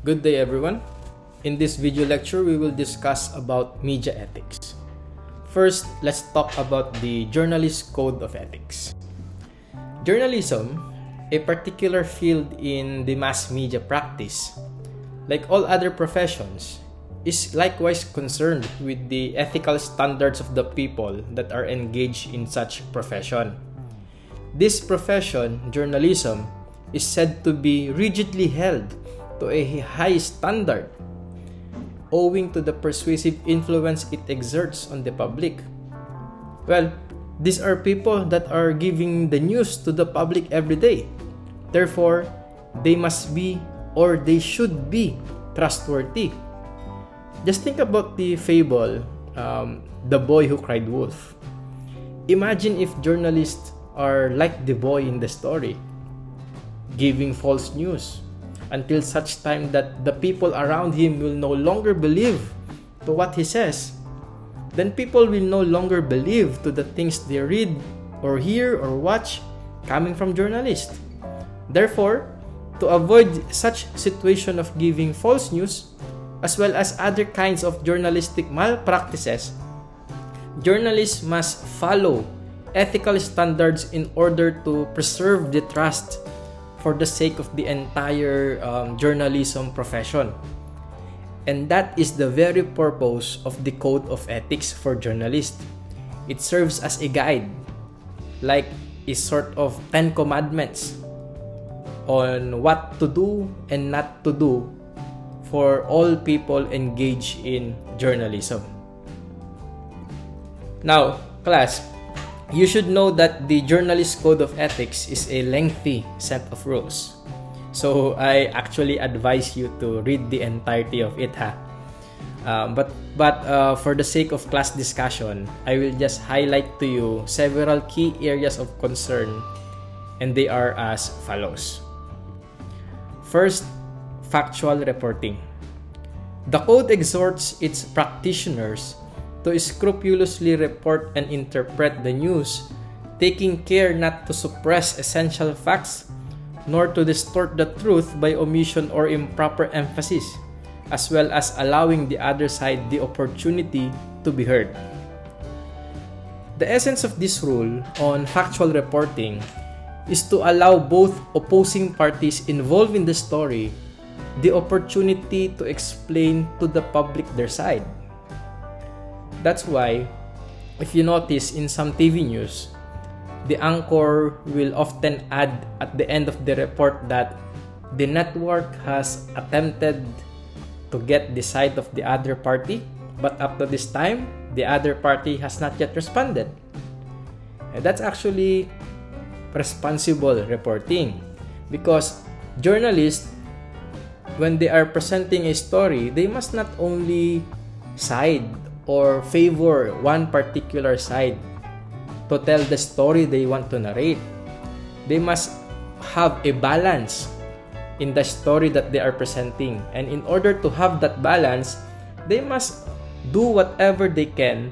Good day everyone. In this video lecture, we will discuss about media ethics. First, let's talk about the Journalist Code of Ethics. Journalism, a particular field in the mass media practice, like all other professions, is likewise concerned with the ethical standards of the people that are engaged in such profession. This profession, journalism, is said to be rigidly held to a high standard owing to the persuasive influence it exerts on the public. Well, these are people that are giving the news to the public every day. Therefore, they must be or they should be trustworthy. Just think about the fable, The Boy Who Cried Wolf. Imagine if journalists are like the boy in the story, giving false news until such time that the people around him will no longer believe to what he says. Then people will no longer believe to the things they read or hear or watch coming from journalists. Therefore, to avoid such situation of giving false news, as well as other kinds of journalistic malpractices, journalists must follow ethical standards in order to preserve the trust for the sake of the entire journalism profession. And that is the very purpose of the Code of Ethics for journalists. It serves as a guide, like a sort of 10 commandments on what to do and not to do for all people engaged in journalism. Now, class, you should know that the Journalist Code of Ethics is a lengthy set of rules. So I actually advise you to read the entirety of it. But for the sake of class discussion, I will just highlight to you several key areas of concern, and they are as follows. First, factual reporting. The code exhorts its practitioners to scrupulously report and interpret the news, taking care not to suppress essential facts, nor to distort the truth by omission or improper emphasis, as well as allowing the other side the opportunity to be heard. The essence of this rule on factual reporting is to allow both opposing parties involved in the story the opportunity to explain to the public their side. That's why, if you notice in some TV news, the anchor will often add at the end of the report that the network has attempted to get the side of the other party, but up to this time, the other party has not yet responded. And that's actually responsible reporting, because journalists, when they are presenting a story, they must not only side or favor one particular side to tell the story they want to narrate. They must have a balance in the story that they are presenting. And in order to have that balance, they must do whatever they can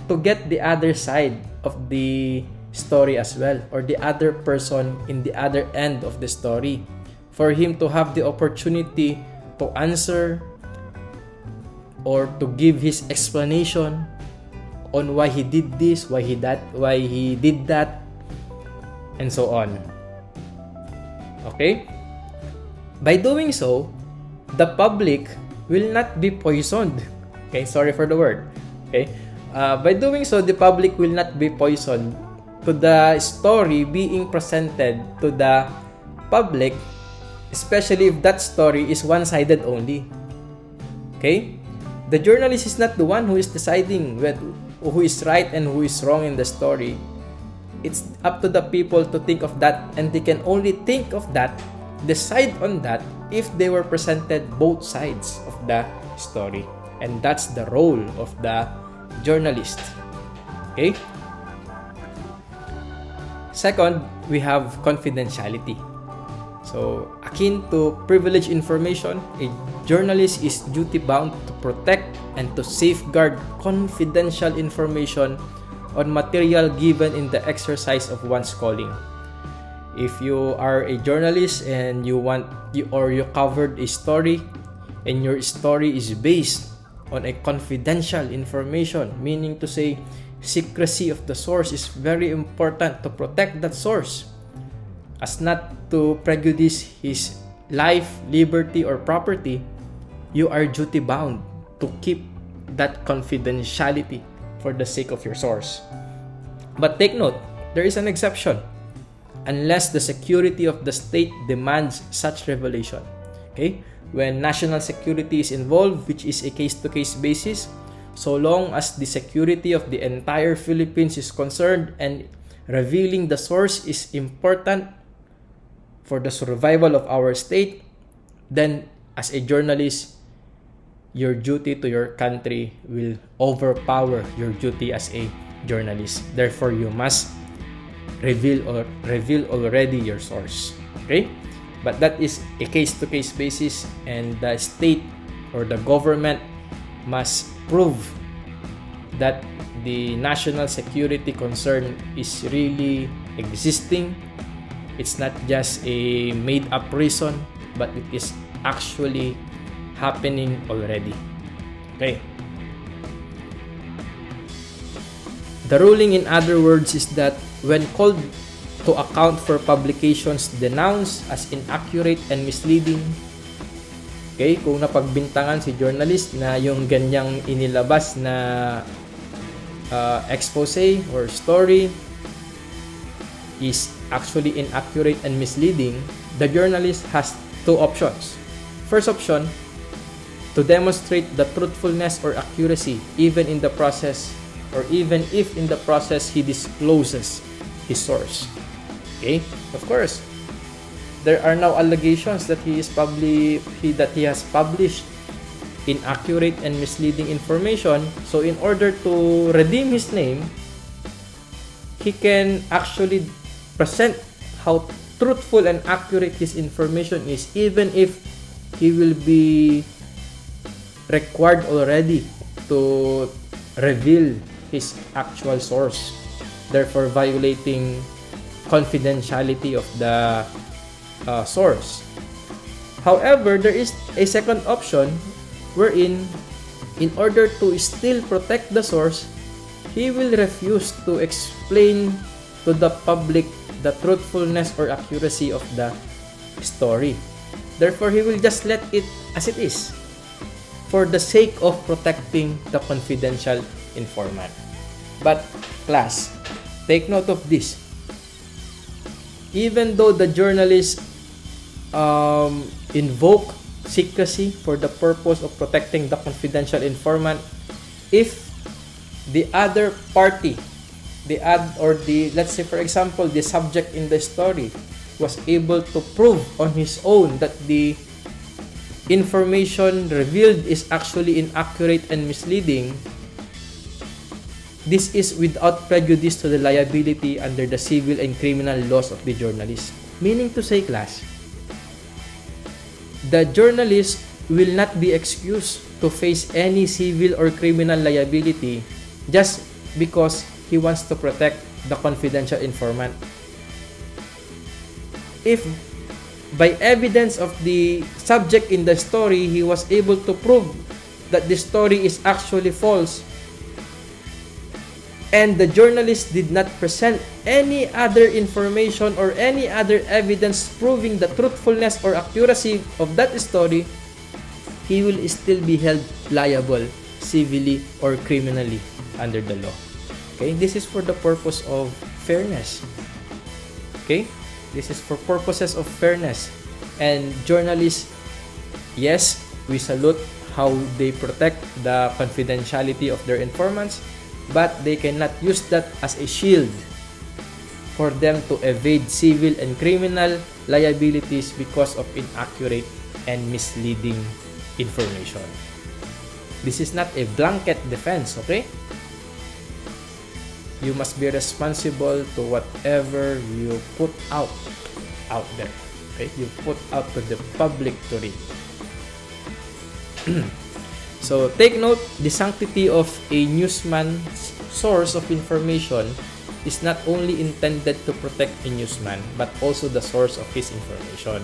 to get the other side of the story as well, or the other person in the other end of the story, for him to have the opportunity to answer or to give his explanation on why he did this, why he did that, and so on. Okay? By doing so, the public will not be poisoned. Okay, sorry for the word. Okay? By doing so, the public will not be poisoned to the story being presented to the public, especially if that story is one-sided only. Okay? The journalist is not the one who is deciding who is right and who is wrong in the story. It's up to the people to think of that, and they can only think of that, decide on that, if they were presented both sides of the story. And that's the role of the journalist. Okay? Second, we have confidentiality. So, akin to privileged information, a journalist is duty-bound to protect and to safeguard confidential information on material given in the exercise of one's calling. If you are a journalist and you covered a story and your story is based on a confidential information, meaning to say secrecy of the source is very important to protect that source as not to prejudice his life, liberty, or property, you are duty bound to keep that confidentiality for the sake of your source. But take note, there is an exception. Unless the security of the state demands such revelation. Okay? When national security is involved, which is a case-to-case basis, so long as the security of the entire Philippines is concerned and revealing the source is important for the survival of our state, then as a journalist, your duty to your country will overpower your duty as a journalist. Therefore, you must reveal already your source. Okay? But that is a case-to-case basis, and the state or the government must prove that the national security concern is really existing. It's not just a made-up reason, but it is actually happening already. Okay? The ruling, in other words, is that when called to account for publications denounced as inaccurate and misleading, okay, kung napagbintangan si journalist na yung ganyang inilabas na expose or story is actually inaccurate and misleading, the journalist has two options. First option, to demonstrate the truthfulness or accuracy even in the process, or even if in the process he discloses his source. Okay? Of course, there are now allegations that he has published inaccurate and misleading information. So in order to redeem his name, he can actually present how truthful and accurate his information is, even if he will be required already to reveal his actual source, therefore violating confidentiality of the source. However, there is a second option wherein, in order to still protect the source, he will refuse to explain to the public the truthfulness or accuracy of the story. Therefore, he will just let it as it is for the sake of protecting the confidential informant. But class, take note of this. Even though the journalists invoke secrecy for the purpose of protecting the confidential informant, if the other party, let's say for example, the subject in the story was able to prove on his own that the information revealed is actually inaccurate and misleading, this is without prejudice to the liability under the civil and criminal laws of the journalist. Meaning to say, class, the journalist will not be excused to face any civil or criminal liability just because he wants to protect the confidential informant. If by evidence of the subject in the story, he was able to prove that the story is actually false, and the journalist did not present any other information or any other evidence proving the truthfulness or accuracy of that story, he will still be held liable civilly or criminally under the law. Okay, this is for the purpose of fairness. Okay, this is for purposes of fairness. And journalists, yes, we salute how they protect the confidentiality of their informants, but they cannot use that as a shield for them to evade civil and criminal liabilities because of inaccurate and misleading information. This is not a blanket defense, okay? You must be responsible to whatever you put out there, okay? You put out to the public to read. So take note, the sanctity of a newsman's source of information is not only intended to protect a newsman, but also the source of his information.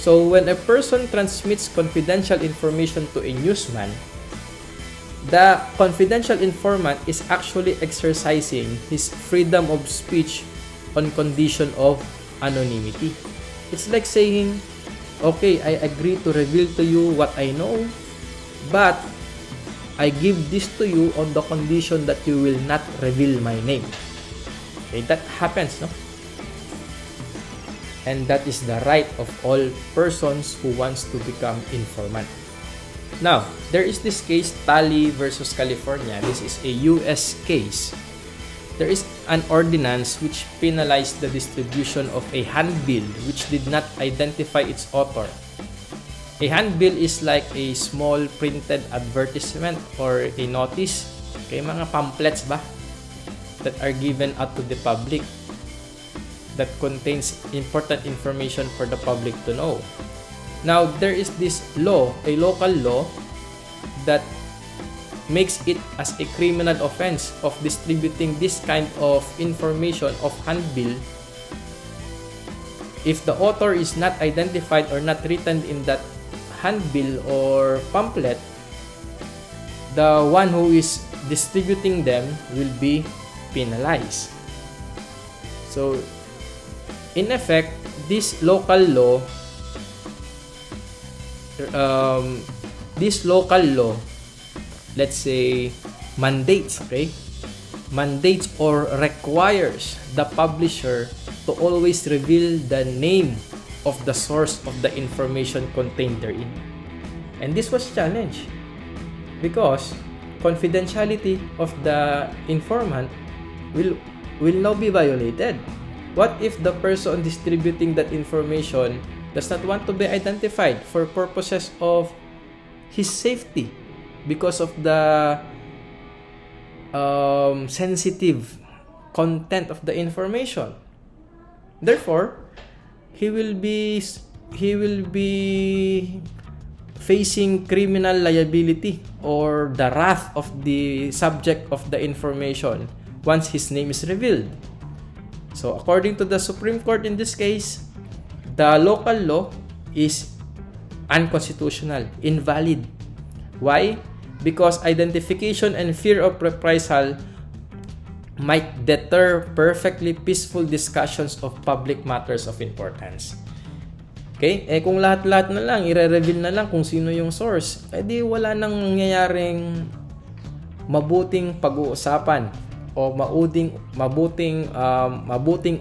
So when a person transmits confidential information to a newsman, the confidential informant is actually exercising his freedom of speech on condition of anonymity. It's like saying, okay, I agree to reveal to you what I know, but I give this to you on the condition that you will not reveal my name. Okay, that happens, no? And that is the right of all persons who wants to become informant. Now, there is this case, Talley versus California. This is a US case. There is an ordinance which penalized the distribution of a handbill which did not identify its author. A handbill is like a small printed advertisement or a notice. Okay, mga pamphlets ba that are given out to the public that contains important information for the public to know. Now, there is this law, a local law, that makes it as a criminal offense of distributing this kind of information of handbill if the author is not identified or not written in that handbill or pamphlet. The one who is distributing them will be penalized. So, in effect, this local law let's say mandates or requires the publisher to always reveal the name of the source of the information contained therein. And this was challenged because confidentiality of the informant will now be violated. What if the person distributing that information does not want to be identified for purposes of his safety because of the sensitive content of the information? Therefore, he will be facing criminal liability or the wrath of the subject of the information once his name is revealed. So, according to the Supreme Court in this case, the local law is unconstitutional, invalid. Why? Because identification and fear of reprisal might deter perfectly peaceful discussions of public matters of importance. Okay? Kung lahat-lahat na lang, i-reveal na lang kung sino yung source, di wala nang nangyayaring mabuting pag-uusapan o mabuting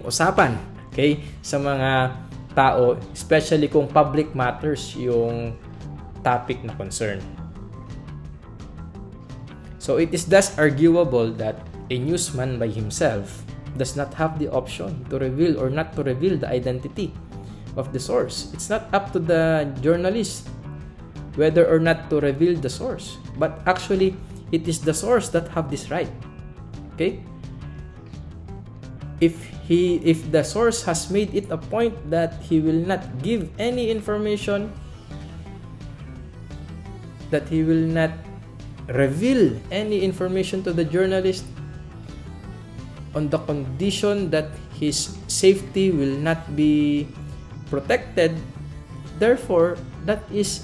usapan, okay, sa mga tao, especially kung public matters yung topic na concern. So it is thus arguable that a newsman by himself does not have the option to reveal or not to reveal the identity of the source. It's not up to the journalist whether or not to reveal the source, but actually it is the source that have this right. Okay? If the source has made it a point that he will not give any information, that he will not reveal any information to the journalist on the condition that his safety will not be protected, therefore that is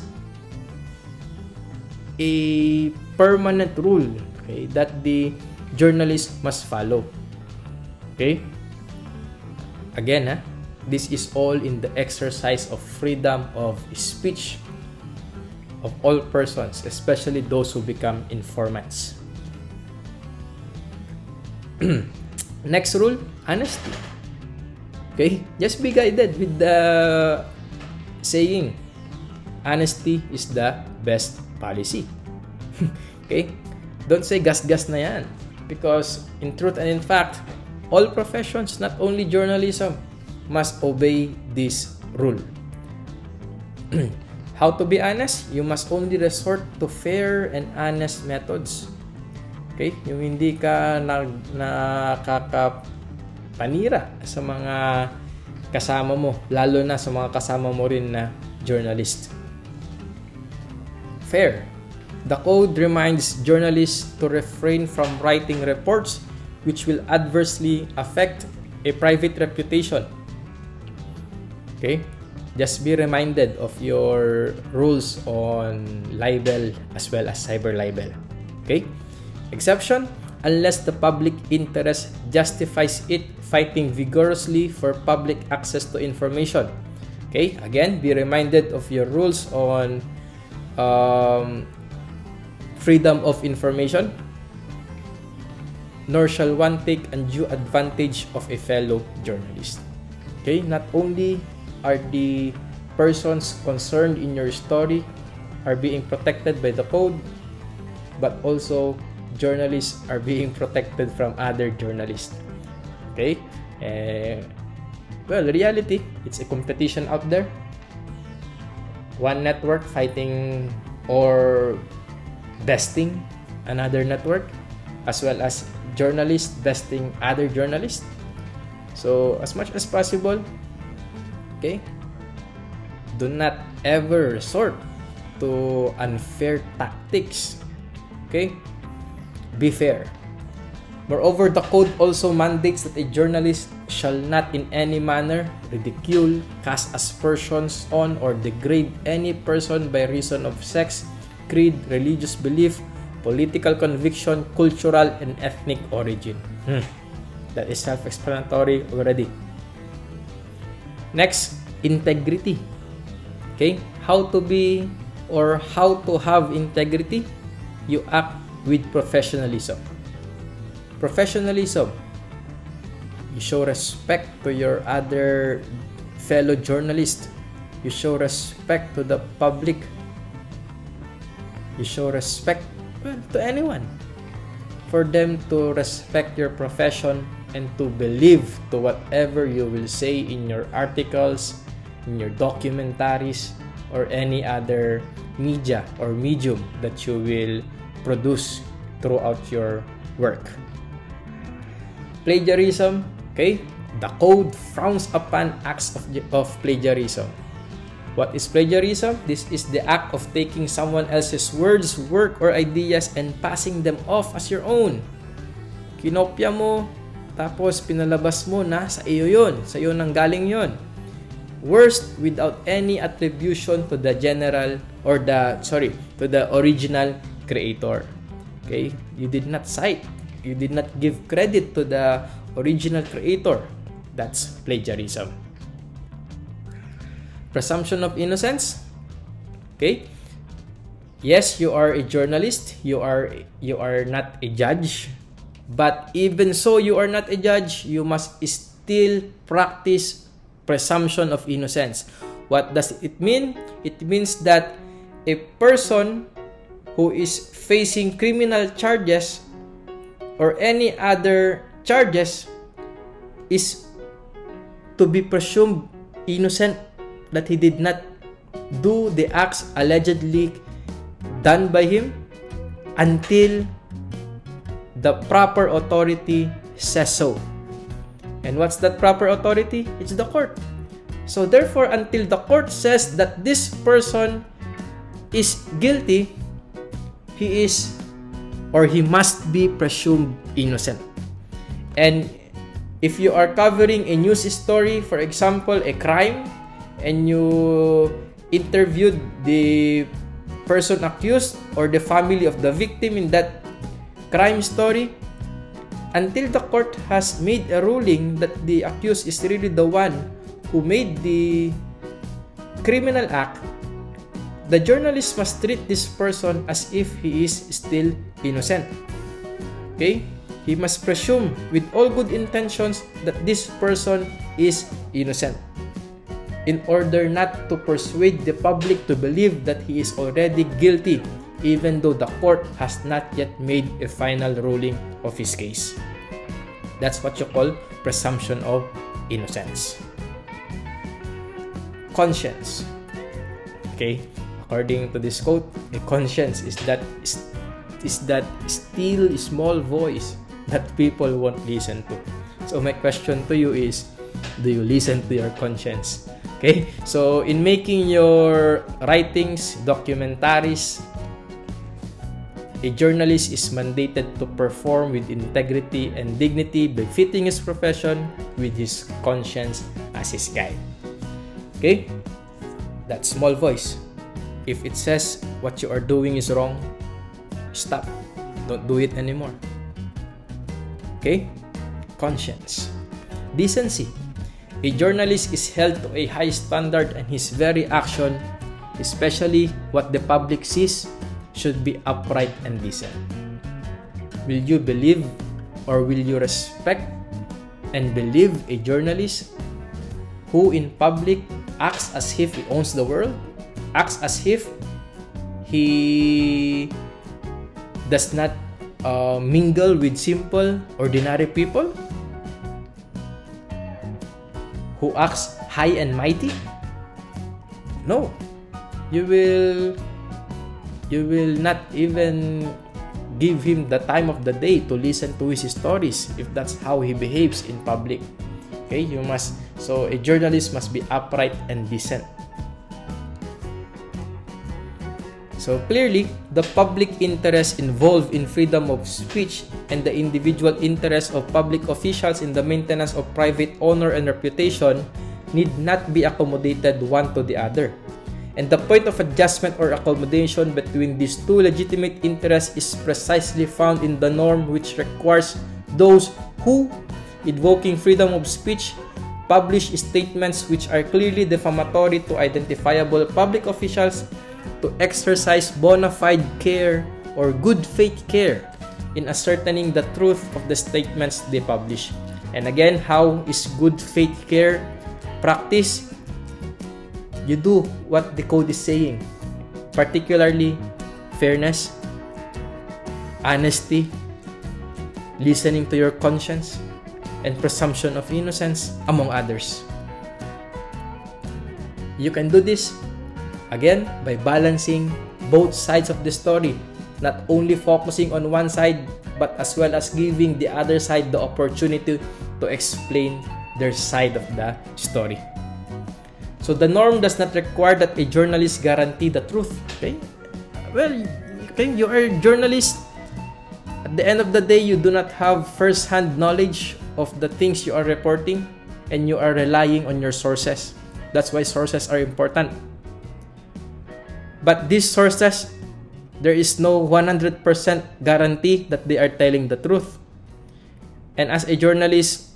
a permanent rule, okay, that the journalist must follow. Okay? Again, this is all in the exercise of freedom of speech of all persons, especially those who become informants. Next rule, honesty. Okay? Just be guided with the saying, honesty is the best policy. Okay? Don't say gas-gas na yan. Because in truth and in fact, all professions, not only journalism, must obey this rule. How to be honest? You must only resort to fair and honest methods. Okay? Yung hindi ka nakakapanira sa mga kasama mo, lalo na sa mga kasama mo rin na journalist. Fair. The code reminds journalists to refrain from writing reports which will adversely affect a private reputation. Okay? Just be reminded of your rules on libel as well as cyber libel. Okay? Exception, unless the public interest justifies it, fighting vigorously for public access to information. Okay? Again, be reminded of your rules on freedom of information. Nor shall one take undue advantage of a fellow journalist. Okay? Not only are the persons concerned in your story are being protected by the code, but also journalists are being protected from other journalists. Okay? Well, reality, it's a competition out there. One network fighting or besting another network, as well as journalists besting other journalists. So, as much as possible, okay, do not ever resort to unfair tactics. Okay? Be fair. Moreover, the code also mandates that a journalist shall not in any manner ridicule, cast aspersions on, or degrade any person by reason of sex, creed, religious belief, political conviction, cultural, and ethnic origin. That is self-explanatory already. Next, integrity. Okay? How to be or how to have integrity? You act with professionalism. Professionalism. You show respect to your other fellow journalists. You show respect to the public. You show respect, well, to anyone. For them to respect your profession and to believe to whatever you will say in your articles, in your documentaries, or any other media or medium that you will produce throughout your work. Plagiarism, okay? The code frowns upon acts of plagiarism. What is plagiarism? This is the act of taking someone else's words, work, or ideas and passing them off as your own. Kinopya mo, tapos pinalabas mo na sa iyo yun. Sa iyo nang galing yun. Worst, without any attribution to the to the original creator. Okay? You did not cite. You did not give credit to the original creator. That's plagiarism. Presumption of innocence. Okay? Yes, you are a journalist. You are not a judge. But even so, you are not a judge. You must still practice presumption of innocence. What does it mean? It means that a person who is facing criminal charges or any other charges is to be presumed innocent, that he did not do the acts allegedly done by him until the proper authority says so. And what's that proper authority? It's the court. So therefore, until the court says that this person is guilty, he is or he must be presumed innocent. And if you are covering a news story, for example, a crime, and you interviewed the person accused or the family of the victim in that crime story, until the court has made a ruling that the accused is really the one who made the criminal act, the journalist must treat this person as if he is still innocent. Okay? He must presume with all good intentions that this person is innocent, in order not to persuade the public to believe that he is already guilty, even though the court has not yet made a final ruling of his case. That's what you call presumption of innocence. Conscience. Okay? According to this quote, a conscience is that still small voice that people won't listen to. So my question to you is, do you listen to your conscience? Okay? So in making your writings, documentaries, A journalist is mandated to perform with integrity and dignity, befitting his profession, with his conscience as his guide. Okay? That small voice. If it says what you are doing is wrong, stop. Don't do it anymore. Okay? Conscience. Decency. A journalist is held to a high standard, and his very action, especially what the public sees, should be upright and decent. Will you believe, or will you respect and believe a journalist who in public acts as if he owns the world, acts as if he does not mingle with simple, ordinary people, who acts high and mighty? No. You will not even give him the time of the day to listen to his stories if that's how he behaves in public. Okay, so a journalist must be upright and decent. So clearly, the public interest involved in freedom of speech and the individual interest of public officials in the maintenance of private honor and reputation need not be accommodated one to the other. And the point of adjustment or accommodation between these two legitimate interests is precisely found in the norm, which requires those who, invoking freedom of speech, publish statements which are clearly defamatory to identifiable public officials to exercise bona fide care or good faith care in ascertaining the truth of the statements they publish. And again, how is good faith care practiced? You do what the code is saying, particularly fairness, honesty, listening to your conscience, and presumption of innocence, among others. You can do this, again, by balancing both sides of the story, not only focusing on one side, but as well as giving the other side the opportunity to explain their side of the story. So the norm does not require that a journalist guarantee the truth. Okay? Well, okay, you are a journalist. At the end of the day, you do not have first-hand knowledge of the things you are reporting, and you are relying on your sources. That's why sources are important. But these sources, there is no 100% guarantee that they are telling the truth. And as a journalist,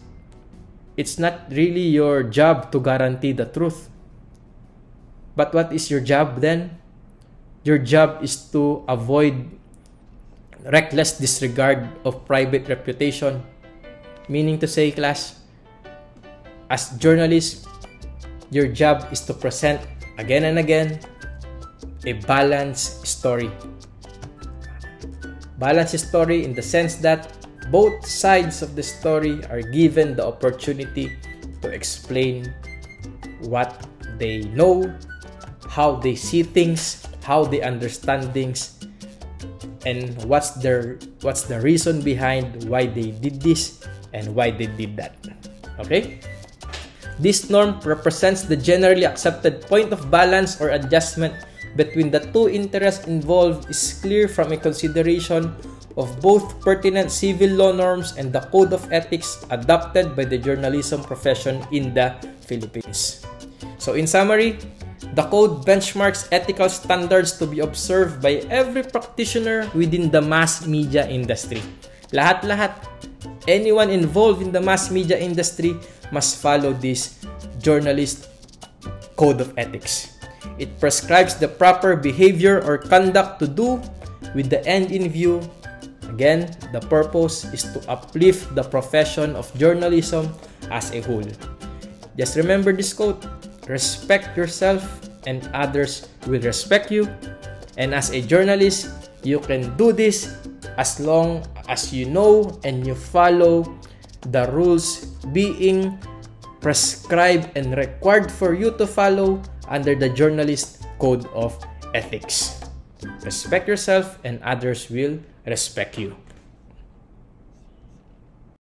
it's not really your job to guarantee the truth. But what is your job then? Your job is to avoid reckless disregard of private reputation. Meaning to say, class, as journalists, your job is to present again and again a balanced story. Balanced story in the sense that both sides of the story are given the opportunity to explain what they know, how they see things, how they understand things, and what's the reason behind why they did this and why they did that. Okay? This norm represents the generally accepted point of balance or adjustment between the two interests involved is clear from a consideration of both pertinent civil law norms and the code of ethics adopted by the journalism profession in the Philippines. So in summary, the code benchmarks ethical standards to be observed by every practitioner within the mass media industry. Lahat-lahat, anyone involved in the mass media industry must follow this journalist code of ethics. It prescribes the proper behavior or conduct to do with the end in view. Again, the purpose is to uplift the profession of journalism as a whole. Just remember this quote: respect yourself and others will respect you. And as a journalist, you can do this as long as you know and you follow the rules being prescribed and required for you to follow under the journalist code of ethics. Respect yourself and others will respect you.